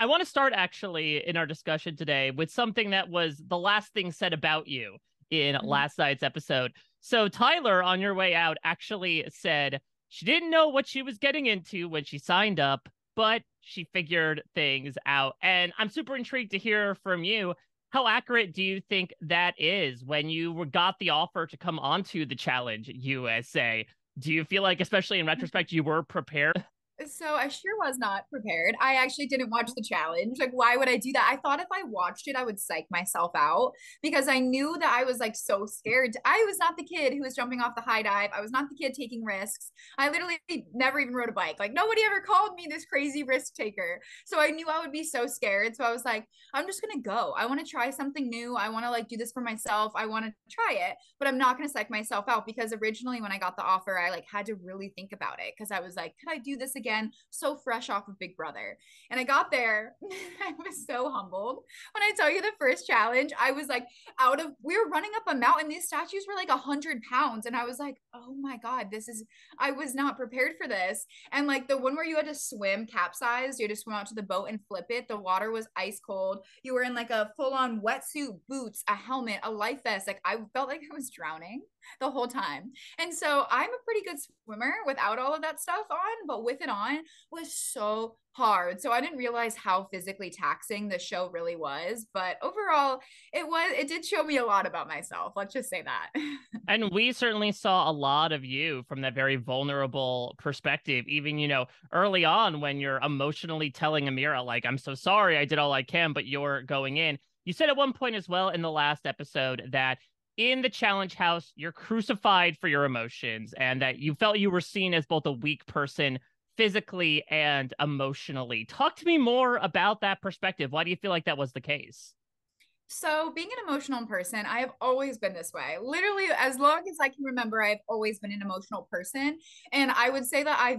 I want to start actually in our discussion today with something that was the last thing said about you in Mhm. last night's episode. So Tyler, on your way out, actually said she didn't know what she was getting into when she signed up, but she figured things out. And I'm super intrigued to hear from you. How accurate do you think that is when you got the offer to come onto the Challenge USA? Do you feel like, especially in retrospect, you were prepared? So I sure was not prepared. I actually didn't watch the challenge. Like, why would I do that? I thought if I watched it, I would psych myself out because I knew that I was like so scared. I was not the kid who was jumping off the high dive. I was not the kid taking risks. I literally never even rode a bike. Like, nobody ever called me this crazy risk taker. So I knew I would be so scared. So I was like, I'm just gonna go. I want to try something new. I want to like do this for myself. I want to try it, but I'm not gonna psych myself out because originally when I got the offer, I like had to really think about it because I was like, could I do this again? So fresh off of Big Brother. And I got there. I was so humbled. When I tell you the first challenge, I was like we were running up a mountain. These statues were like 100 pounds. And I was like, oh my God, I was not prepared for this. And like the one where you had to swim capsized, you had to swim out to the boat and flip it. The water was ice cold. You were in like a full on wetsuit, boots, a helmet, a life vest. Like I felt like I was drowning the whole time. And so I'm a pretty good swimmer without all of that stuff on, but with it on was so hard. So I didn't realize how physically taxing the show really was. But overall, it did show me a lot about myself. Let's just say that. And we certainly saw a lot of you from that very vulnerable perspective, even, early on when you're emotionally telling Amira, like, I'm so sorry, I did all I can, but you're going in. You said at one point as well in the last episode that in the challenge house, you're crucified for your emotions and that you felt you were seen as both a weak person physically and emotionally. Talk to me more about that perspective. Why do you feel like that was the case? So, being an emotional person, I have always been this way. Literally, as long as I can remember, I've always been an emotional person. And I would say that I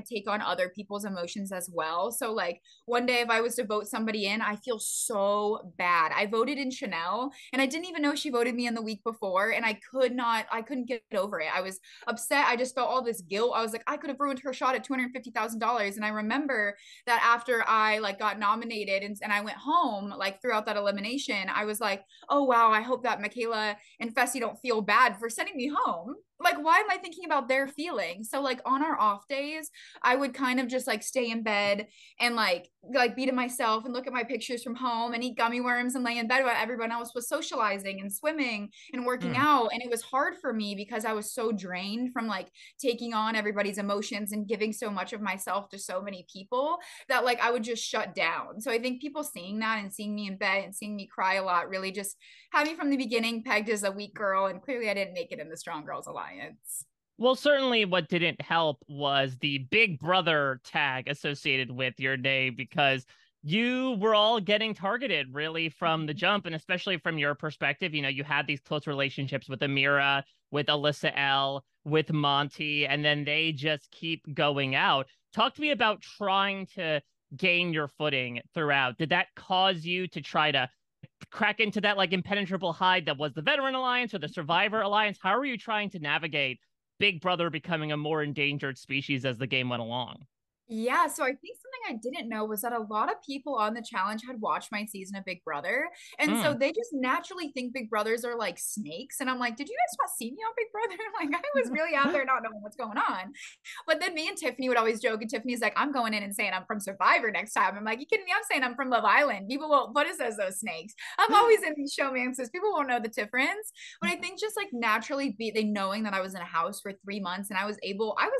take on other people's emotions as well. So, like, one day if I was to vote somebody in, I feel so bad. I voted in Chanel and I didn't even know she voted me in the week before. And I couldn't get over it. I was upset. I just felt all this guilt. I was like, I could have ruined her shot at $250,000. And I remember that after I like got nominated and I went home, like throughout that elimination, I was like, oh wow, I hope that Michaela and Fessy don't feel bad for sending me home. Like, why am I thinking about their feelings? So like on our off days, I would kind of just like stay in bed and like be to myself and look at my pictures from home and eat gummy worms and lay in bed while everyone else was socializing and swimming and working Hmm. out. And it was hard for me because I was so drained from like taking on everybody's emotions and giving so much of myself to so many people that like I would just shut down. So I think people seeing that and seeing me in bed and seeing me cry a lot really just had me from the beginning pegged as a weak girl. And clearly I didn't make it in the Strong Girls Alliance. Well, certainly what didn't help was the Big Brother tag associated with your name because you were all getting targeted really from the jump, and especially from your perspective. You had these close relationships with Amira, with Alyssa L, with Monty, and then they just keep going out. Talk to me about trying to gain your footing throughout. Did that cause you to try to crack into that like impenetrable hide that was the Veteran Alliance or the Survivor Alliance? How are you trying to navigate Big Brother becoming a more endangered species as the game went along? Yeah, so I think something I didn't know was that a lot of people on the challenge had watched my season of Big Brother. And so Mm. they just naturally think Big Brothers are like snakes. And I'm like, did you guys not see me on Big Brother? Like, I was really out there not knowing what's going on. But then me and Tiffany would always joke, and Tiffany's like, I'm going in and saying I'm from Survivor next time. I'm like, you kidding me? I'm saying I'm from Love Island. People won't put us as those snakes. I'm always in these showmances. People won't know the difference. But I think just like naturally they knowing that I was in a house for 3 months and I was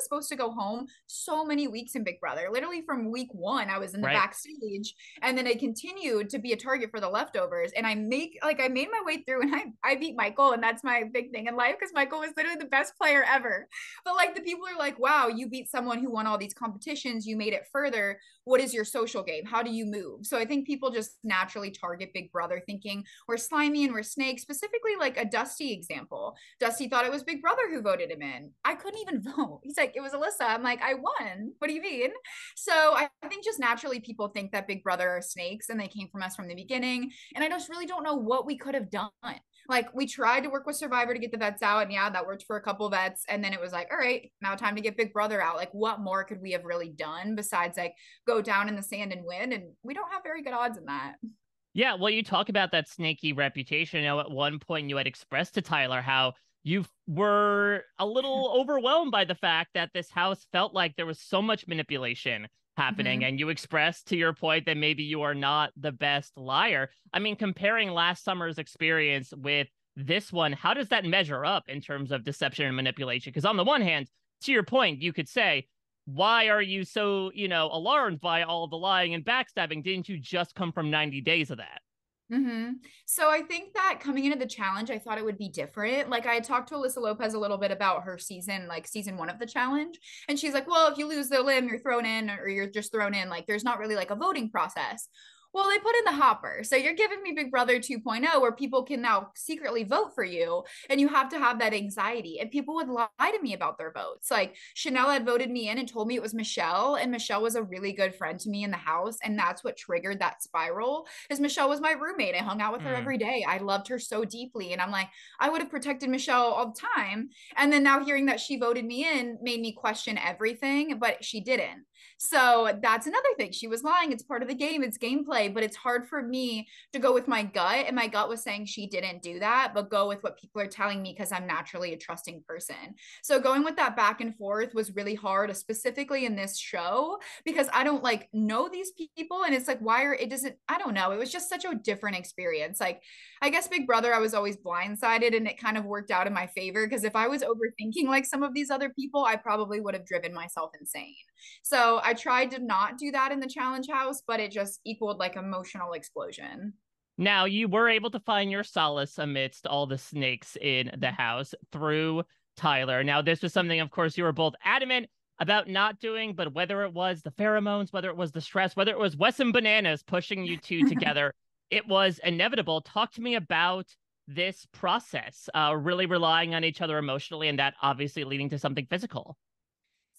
supposed to go home so many weeks in Big Brother. Literally from week one, I was in the Right. backstage and then I continued to be a target for the leftovers. And I made my way through and I beat Michael. And that's my big thing in life because Michael was literally the best player ever. But like the people are like, wow, you beat someone who won all these competitions. You made it further. What is your social game? How do you move? So I think people just naturally target Big Brother thinking we're slimy and we're snakes, specifically like a Dusty example. Dusty thought it was Big Brother who voted him in. I couldn't even vote. He's like, it was Alyssa. I'm like, I won. What do you mean? So I think just naturally people think that Big Brother are snakes and they came from us from the beginning. And I just really don't know what we could have done. Like we tried to work with Survivor to get the vets out, and yeah, that worked for a couple vets. And then it was like, all right, now time to get Big Brother out. Like, what more could we have really done besides like go down in the sand and win? And we don't have very good odds in that. Yeah, well, you talk about that snaky reputation. At one point you had expressed to Tyler how you were a little overwhelmed by the fact that this house felt like there was so much manipulation happening. Mm-hmm. And you expressed to your point that maybe you are not the best liar. I mean, comparing last summer's experience with this one, how does that measure up in terms of deception and manipulation? Because on the one hand, to your point, you could say, why are you so, alarmed by all the lying and backstabbing? Didn't you just come from 90 days of that? Mm-hmm. So I think that coming into the challenge, I thought it would be different. Like I had talked to Alyssa Lopez a little bit about her season, like season one of the challenge. And she's like, well, if you lose the limb, you're thrown in or you're just thrown in. Like there's not really like a voting process. Well, they put in the hopper. So you're giving me Big Brother 2.0 where people can now secretly vote for you and you have to have that anxiety. And people would lie to me about their votes. Like Chanel had voted me in and told me it was Michelle, and Michelle was a really good friend to me in the house, and that's what triggered that spiral. Is Michelle was my roommate. I hung out with her Hmm. every day. I loved her so deeply, and I'm like, I would have protected Michelle all the time. And then now hearing that she voted me in made me question everything, but she didn't. So that's another thing. She was lying. It's part of the game. It's gameplay, but it's hard for me to go with my gut. And my gut was saying she didn't do that, but go with what people are telling me because I'm naturally a trusting person. So going with that back and forth was really hard, specifically in this show, because I don't like know these people. And it's like, why are it doesn't, I don't know. It was just such a different experience. Like, I guess Big Brother, I was always blindsided and it kind of worked out in my favor because if I was overthinking like some of these other people, I probably would have driven myself insane. So I tried to not do that in the challenge house, but it just equaled like emotional explosion. Now, you were able to find your solace amidst all the snakes in the house through Tyler. Now, this was something, of course, you were both adamant about not doing, but whether it was the pheromones, whether it was the stress, whether it was Wes and Bananas pushing you two together, it was inevitable. Talk to me about this process, really relying on each other emotionally, and that obviously leading to something physical.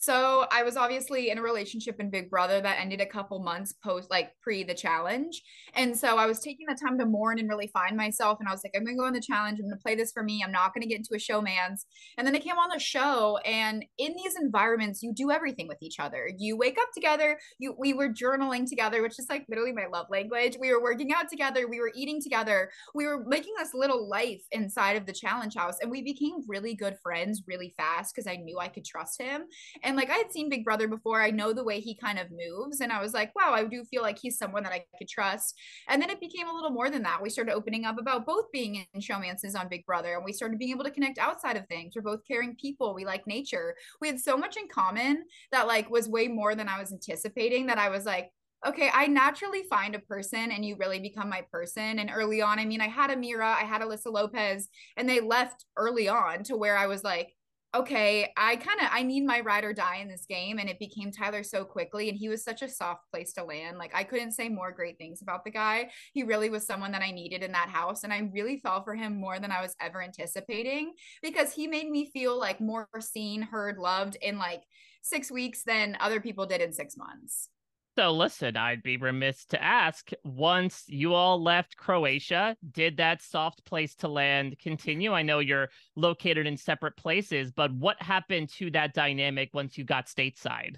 So I was obviously in a relationship in Big Brother that ended a couple months post, like pre the challenge. And so I was taking the time to mourn and really find myself. And I was like, I'm going to go in the challenge. I'm going to play this for me. I'm not going to get into a showman's. And then I came on the show. And in these environments, you do everything with each other. You wake up together. We were journaling together, which is like literally my love language. We were working out together. We were eating together. We were making this little life inside of the challenge house. And we became really good friends really fast because I knew I could trust him. And like I had seen Big Brother before, I know the way he kind of moves. And I was like, wow, I do feel like he's someone that I could trust. And then it became a little more than that. We started opening up about both being in showmances on Big Brother. And we started being able to connect outside of things. We're both caring people. We like nature. We had so much in common that like was way more than I was anticipating, that I was like, okay, I naturally find a person and you really become my person. And early on, I mean, I had Amira, I had Alyssa Lopez, and they left early on to where I was like, okay, I need my ride or die in this game. And it became Tyler so quickly. And he was such a soft place to land. Like I couldn't say more great things about the guy. He really was someone that I needed in that house. And I really fell for him more than I was ever anticipating because he made me feel like more seen, heard, loved in like 6 weeks than other people did in 6 months. So listen, I'd be remiss to ask, once you all left Croatia, did that soft place to land continue? I know you're located in separate places, but what happened to that dynamic once you got stateside?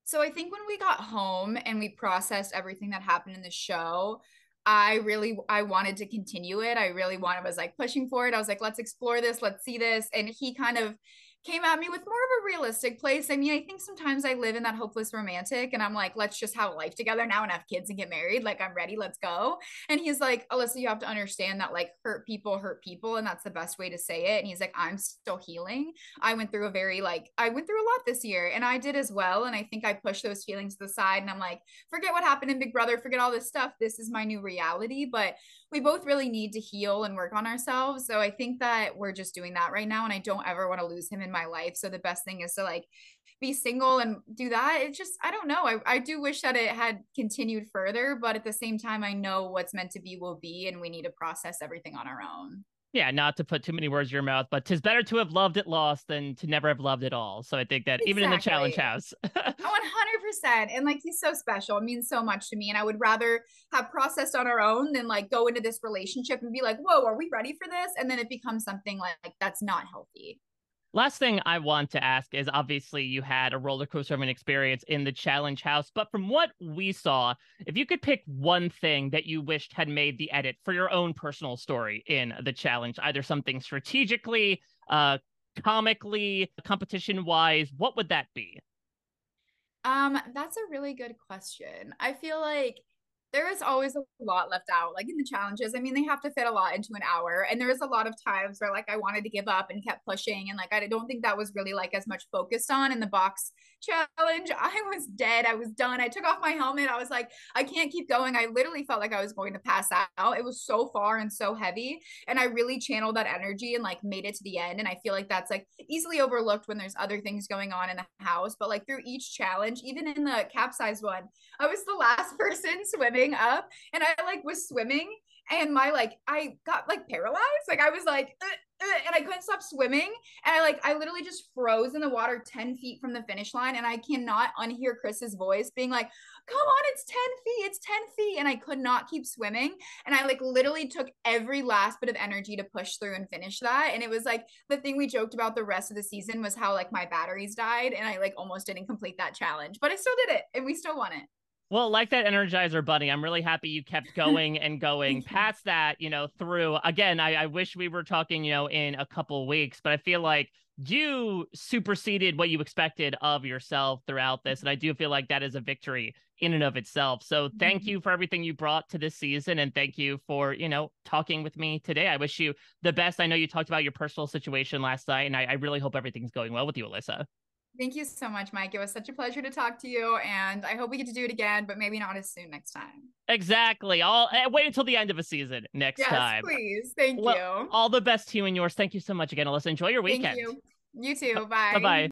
So I think when we got home and we processed everything that happened in the show, I wanted to continue it. I really wanted was like pushing for it. I was like, let's explore this, let's see this. And he kind of came at me with more of a realistic place. I mean, I think sometimes I live in that hopeless romantic and I'm like, let's just have life together now and have kids and get married. Like, I'm ready, let's go. And he's like, Alyssa, you have to understand that like hurt people. And that's the best way to say it. And he's like, I'm still healing. I went through a lot this year and I did as well. And I think I pushed those feelings to the side and I'm like, forget what happened in Big Brother, forget all this stuff. This is my new reality. But we both really need to heal and work on ourselves. So I think that we're just doing that right now. And I don't ever want to lose him in my life. So the best thing is to like be single and do that. It's just, I don't know. I do wish that it had continued further, but at the same time, I know what's meant to be will be, and we need to process everything on our own. Yeah, not to put too many words in your mouth, but 'tis better to have loved it lost than to never have loved it all. So I think that even in the challenge Exactly. house. 100%. And like he's so special. It means so much to me. And I would rather have processed on our own than like go into this relationship and be like, whoa, are we ready for this? And then it becomes something like that's not healthy. Last thing I want to ask is obviously you had a roller coaster of an experience in the challenge house, but from what we saw, if you could pick one thing that you wished had made the edit for your own personal story in the challenge, either something strategically, comically, competition wise, what would that be? That's a really good question. I feel like there is always a lot left out, like in the challenges. I mean, they have to fit a lot into an hour, and there was a lot of times where like I wanted to give up and kept pushing, and like I don't think that was really like as much focused on in the box challenge. I was dead. I was done. I took off my helmet. I was like, I can't keep going. I literally felt like I was going to pass out. It was so far and so heavy, and I really channeled that energy and like made it to the end. And I feel like that's like easily overlooked when there's other things going on in the house. But like through each challenge, even in the capsize one, I was the last person swimming up, and I like was swimming, and my like I got like paralyzed. Like I was like and I couldn't stop swimming, and I literally just froze in the water 10 feet from the finish line, and I cannot unhear Chris's voice being like, come on, it's 10 feet, it's 10 feet, and I could not keep swimming, and I like literally took every last bit of energy to push through and finish that. And it was like the thing we joked about the rest of the season was how like my batteries died, and I like almost didn't complete that challenge, but I still did it, and we still won it. Well, like that Energizer Bunny, I'm really happy you kept going and going past that, through. Again, I wish we were talking, in a couple weeks, but I feel like you superseded what you expected of yourself throughout this. And I do feel like that is a victory in and of itself. So thank you for everything you brought to this season. And thank you for, talking with me today. I wish you the best. I know you talked about your personal situation last night, and I really hope everything's going well with you, Alyssa. Thank you so much, Mike. It was such a pleasure to talk to you, and I hope we get to do it again, but maybe not as soon next time. Exactly. I'll wait until the end of a season next Yes, time. please. Thank Well, you. all the best to you and yours. Thank you so much again, Alyssa. Enjoy your Thank weekend. you. You too. Bye Bye. bye.